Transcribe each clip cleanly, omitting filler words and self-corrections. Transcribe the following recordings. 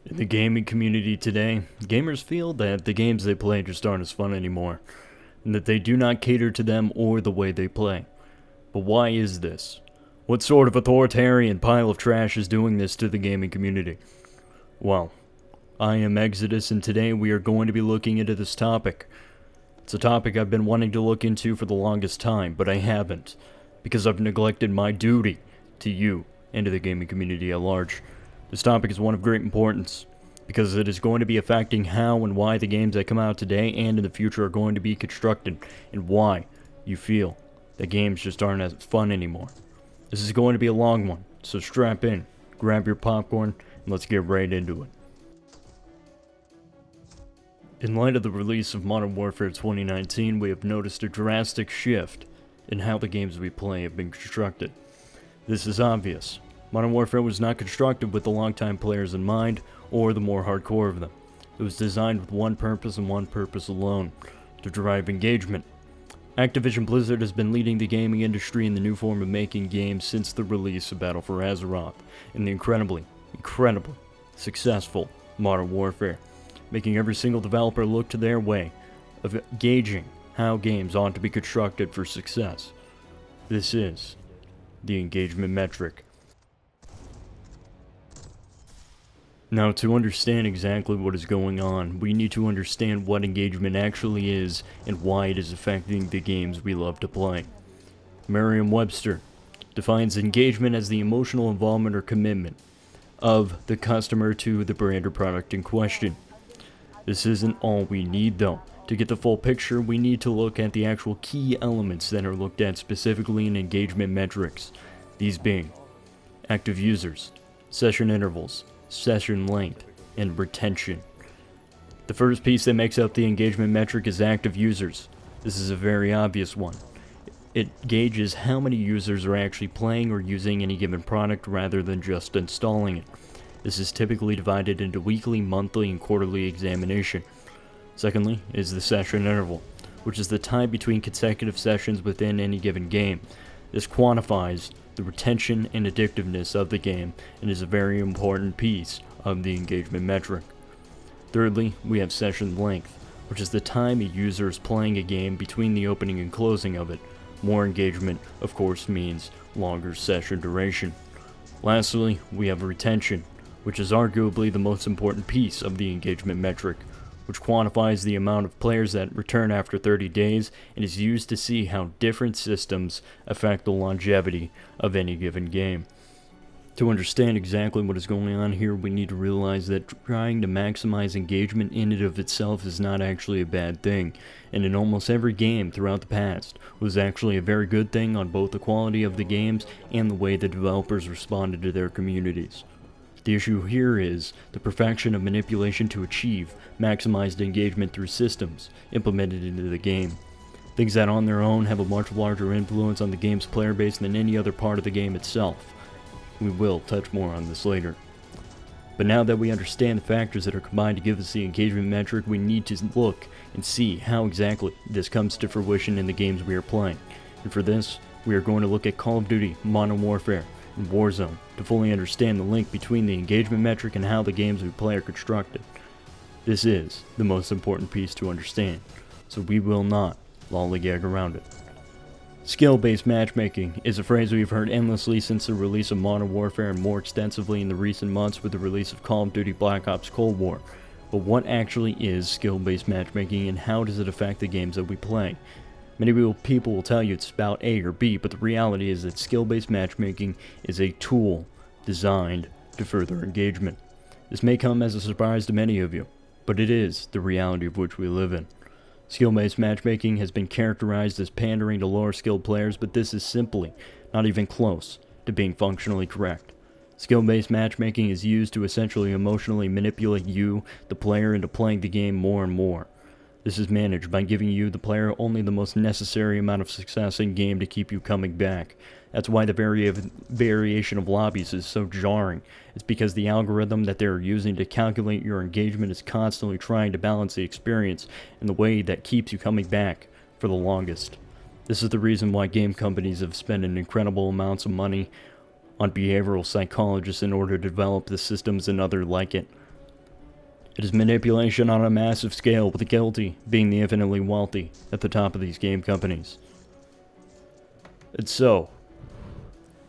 In the gaming community today, gamers feel that the games they play just aren't as fun anymore, and that they do not cater to them or the way they play. But why is this? What sort of authoritarian pile of trash is doing this to the gaming community? Well, I am Exodus, and today we are going to be looking into this topic. It's a topic I've been wanting to look into for the longest time, but I haven't, because I've neglected my duty to you and to the gaming community at large. This topic is one of great importance, because it is going to be affecting how and why the games that come out today and in the future are going to be constructed, and why you feel that games just aren't as fun anymore. This is going to be a long one, so strap in, grab your popcorn, and let's get right into it. In light of the release of Modern Warfare 2019, we have noticed a drastic shift in how the games we play have been constructed. This is obvious. Modern Warfare was not constructed with the longtime players in mind, or the more hardcore of them. It was designed with one purpose and one purpose alone: to drive engagement. Activision Blizzard has been leading the gaming industry in the new form of making games since the release of Battle for Azeroth, and the incredibly successful Modern Warfare, making every single developer look to their way of gauging how games ought to be constructed for success. This is the engagement metric. Now, to understand exactly what is going on, we need to understand what engagement actually is and why it is affecting the games we love to play. Merriam-Webster defines engagement as the emotional involvement or commitment of the customer to the brand or product in question. This isn't all we need, though. To get the full picture, we need to look at the actual key elements that are looked at specifically in engagement metrics, these being active users, session intervals, session length, and retention. The first piece that makes up the engagement metric is active users. This is a very obvious one. It gauges how many users are actually playing or using any given product rather than just installing it. This is typically divided into weekly, monthly, and quarterly examination. Secondly is the session interval, which is the time between consecutive sessions within any given game. This quantifies the retention and addictiveness of the game and is a very important piece of the engagement metric. Thirdly, we have session length, which is the time a user is playing a game between the opening and closing of it. More engagement, of course, means longer session duration. Lastly, we have retention, which is arguably the most important piece of the engagement metric, which quantifies the amount of players that return after 30 days and is used to see how different systems affect the longevity of any given game. To understand exactly what is going on here, we need to realize that trying to maximize engagement in and of itself is not actually a bad thing, and in almost every game throughout the past was actually a very good thing on both the quality of the games and the way the developers responded to their communities. The issue here is the perfection of manipulation to achieve maximized engagement through systems implemented into the game. Things that on their own have a much larger influence on the game's player base than any other part of the game itself. We will touch more on this later. But now that we understand the factors that are combined to give us the engagement metric, we need to look and see how exactly this comes to fruition in the games we are playing. And for this, we are going to look at Call of Duty, Modern Warfare, and Warzone to fully understand the link between the engagement metric and how the games we play are constructed. This is the most important piece to understand, so we will not lollygag around it. Skill-based matchmaking is a phrase we've heard endlessly since the release of Modern Warfare and more extensively in the recent months with the release of Call of Duty Black Ops Cold War. But what actually is skill-based matchmaking and how does it affect the games that we play? Many people will tell you it's about A or B, but the reality is that skill-based matchmaking is a tool designed to further engagement. This may come as a surprise to many of you, but it is the reality of which we live in. Skill-based matchmaking has been characterized as pandering to lower-skilled players, but this is simply not even close to being functionally correct. Skill-based matchmaking is used to essentially emotionally manipulate you, the player, into playing the game more and more. This is managed by giving you, the player, only the most necessary amount of success in game to keep you coming back. That's why the variation of lobbies is so jarring. It's because the algorithm that they're using to calculate your engagement is constantly trying to balance the experience in the way that keeps you coming back for the longest. This is the reason why game companies have spent an incredible amounts of money on behavioral psychologists in order to develop the systems and other like it. It is manipulation on a massive scale, with the guilty being the infinitely wealthy at the top of these game companies. And so,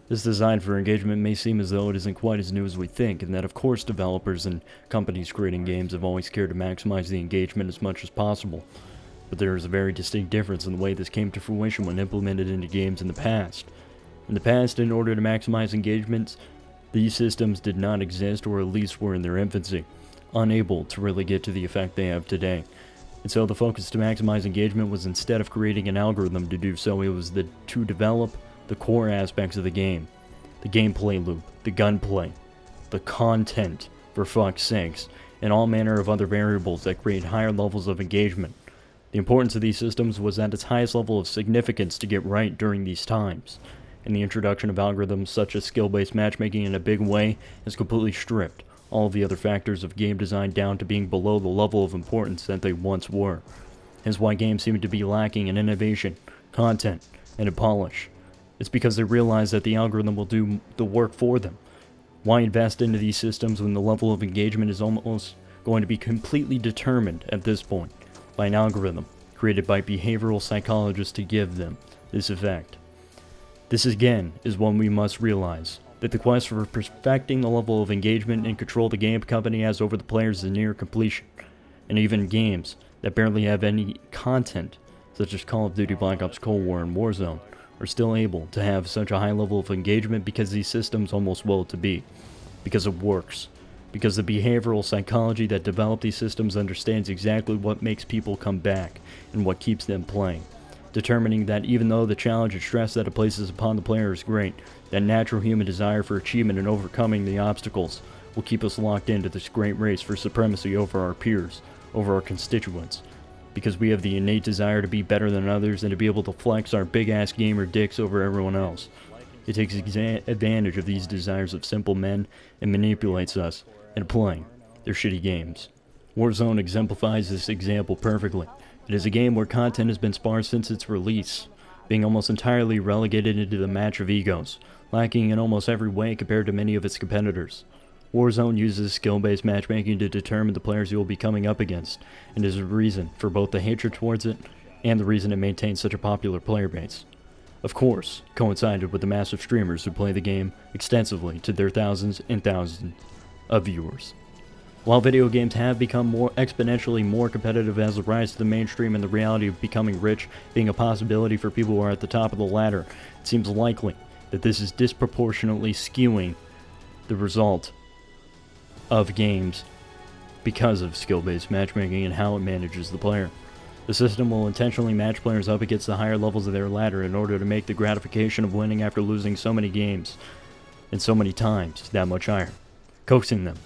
this design for engagement may seem as though it isn't quite as new as we think, and that of course developers and companies creating games have always cared to maximize the engagement as much as possible. But there is a very distinct difference in the way this came to fruition when implemented into games in the past. In the past, in order to maximize engagements, these systems did not exist, or at least were in their infancy, unable to really get to the effect they have today. And so the focus to maximize engagement was, instead of creating an algorithm to do so, it was to develop the core aspects of the game. The gameplay loop, the gunplay, the content, for fuck's sakes, and all manner of other variables that create higher levels of engagement. The importance of these systems was at its highest level of significance to get right during these times, and the introduction of algorithms such as skill-based matchmaking in a big way has completely stripped all of the other factors of game design down to being below the level of importance that they once were. Hence why games seem to be lacking in innovation, content, and in polish. It's because they realize that the algorithm will do the work for them. Why invest into these systems when the level of engagement is almost going to be completely determined at this point by an algorithm created by behavioral psychologists to give them this effect? This again is when we must realize that the quest for perfecting the level of engagement and control the game company has over the players is near completion, and even games that barely have any content, such as Call of Duty Black Ops Cold War and Warzone, are still able to have such a high level of engagement because these systems almost will it to be, because it works, because the behavioral psychology that developed these systems understands exactly what makes people come back and what keeps them playing, determining that even though the challenge and stress that it places upon the player is great, that natural human desire for achievement and overcoming the obstacles will keep us locked into this great race for supremacy over our peers, over our constituents, because we have the innate desire to be better than others and to be able to flex our big-ass gamer dicks over everyone else. It takes advantage of these desires of simple men and manipulates us into playing their shitty games. Warzone exemplifies this example perfectly. It is a game where content has been sparse since its release, being almost entirely relegated into the match of egos, lacking in almost every way compared to many of its competitors. Warzone uses skill-based matchmaking to determine the players you will be coming up against, and is a reason for both the hatred towards it and the reason it maintains such a popular player base. Of course, coincided with the massive streamers who play the game extensively to their thousands and thousands of viewers. While video games have become exponentially more competitive as the rise to the mainstream and the reality of becoming rich being a possibility for people who are at the top of the ladder, it seems likely that this is disproportionately skewing the result of games because of skill-based matchmaking and how it manages the player. The system will intentionally match players up against the higher levels of their ladder in order to make the gratification of winning after losing so many games and so many times that much higher, coaxing them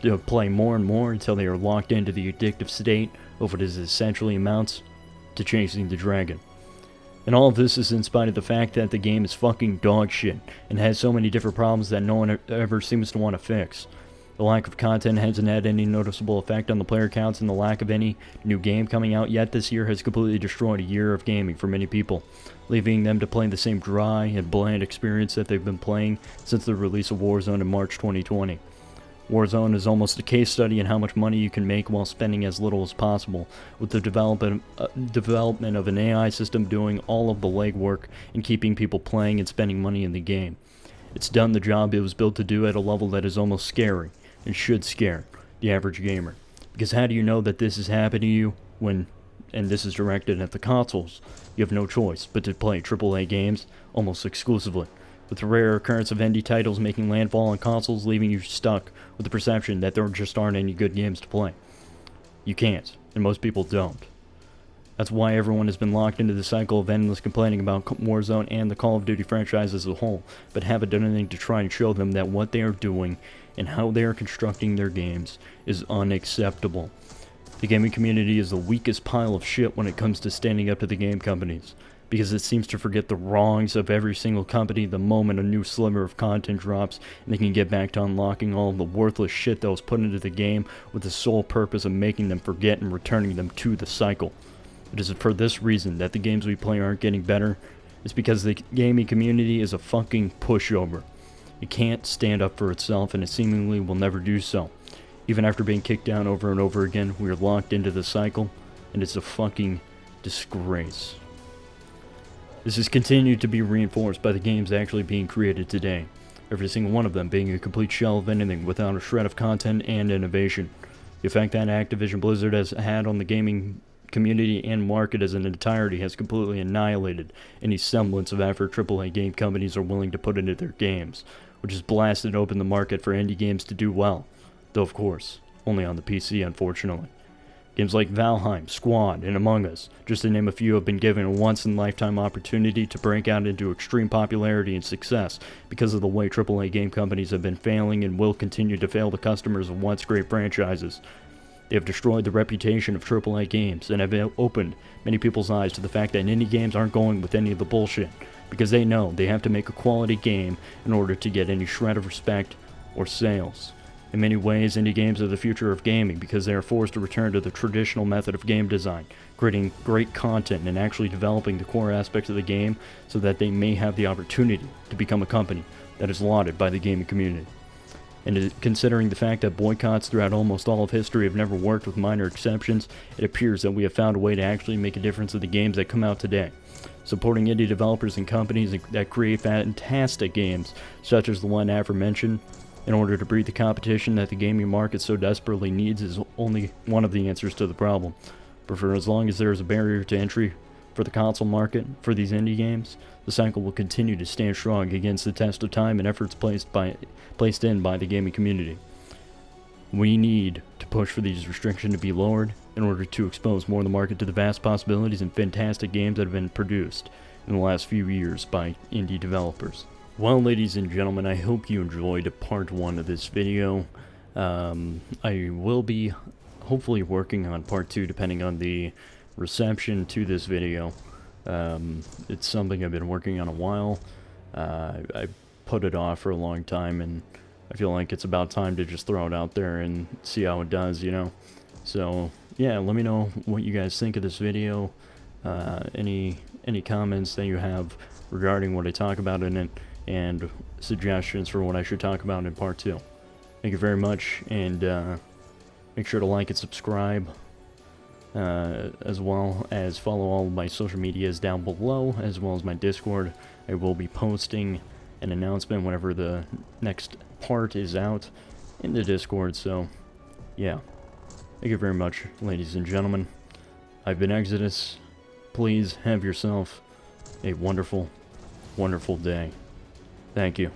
to play more and more until they are locked into the addictive state of what is essentially amounts to chasing the dragon. And all of this is in spite of the fact that the game is fucking dog shit and has so many different problems that no one ever seems to want to fix. The lack of content hasn't had any noticeable effect on the player counts, and the lack of any new game coming out yet this year has completely destroyed a year of gaming for many people, leaving them to play the same dry and bland experience that they've been playing since the release of Warzone in March 2020. Warzone is almost a case study in how much money you can make while spending as little as possible, with the development of an AI system doing all of the legwork and keeping people playing and spending money in the game. It's done the job it was built to do at a level that is almost scary, and should scare the average gamer. Because how do you know that this is happening to you when, and this is directed at the consoles, you have no choice but to play AAA games almost exclusively, with the rare occurrence of indie titles making landfall on consoles, leaving you stuck with the perception that there just aren't any good games to play. You can't, and most people don't. That's why everyone has been locked into the cycle of endless complaining about Warzone and the Call of Duty franchise as a whole, but haven't done anything to try and show them that what they are doing and how they are constructing their games is unacceptable. The gaming community is the weakest pile of shit when it comes to standing up to the game companies, because it seems to forget the wrongs of every single company the moment a new sliver of content drops, and they can get back to unlocking all of the worthless shit that was put into the game with the sole purpose of making them forget and returning them to the cycle. It is for this reason that the games we play aren't getting better. It's because the gaming community is a fucking pushover. It can't stand up for itself, and it seemingly will never do so. Even after being kicked down over and over again, we are locked into the cycle, and it's a fucking disgrace. This has continued to be reinforced by the games actually being created today, every single one of them being a complete shell of anything without a shred of content and innovation. The effect that Activision Blizzard has had on the gaming community and market as an entirety has completely annihilated any semblance of effort AAA game companies are willing to put into their games, which has blasted open the market for indie games to do well, though of course, only on the PC unfortunately. Games like Valheim, Squad, and Among Us, just to name a few, have been given a once-in-a-lifetime opportunity to break out into extreme popularity and success because of the way AAA game companies have been failing and will continue to fail the customers of once great franchises. They have destroyed the reputation of AAA games and have opened many people's eyes to the fact that indie games aren't going with any of the bullshit, because they know they have to make a quality game in order to get any shred of respect or sales. In many ways, indie games are the future of gaming because they are forced to return to the traditional method of game design, creating great content and actually developing the core aspects of the game so that they may have the opportunity to become a company that is lauded by the gaming community. And considering the fact that boycotts throughout almost all of history have never worked with minor exceptions, it appears that we have found a way to actually make a difference in the games that come out today. Supporting indie developers and companies that create fantastic games, such as the one aforementioned, in order to beat the competition that the gaming market so desperately needs, is only one of the answers to the problem. But for as long as there is a barrier to entry for the console market for these indie games, the cycle will continue to stand strong against the test of time and efforts placed in by the gaming community. We need to push for these restrictions to be lowered in order to expose more of the market to the vast possibilities and fantastic games that have been produced in the last few years by indie developers. Well, ladies and gentlemen, I hope you enjoyed part 1 of this video. I will be hopefully working on part 2 depending on the reception to this video. It's something I've been working on a while. I put it off for a long time, and I feel like it's about time to just throw it out there and see how it does, you know? So, yeah, let me know what you guys think of this video. Any comments that you have regarding what I talk about in it, and suggestions for what I should talk about in part 2. Thank you very much, and make sure to like and subscribe, as well as follow all of my social medias down below, as well as my Discord. I will be posting an announcement whenever the next part is out in the Discord, so yeah. Thank you very much, ladies and gentlemen. I've been Exodus. Please have yourself a wonderful, wonderful day. Thank you.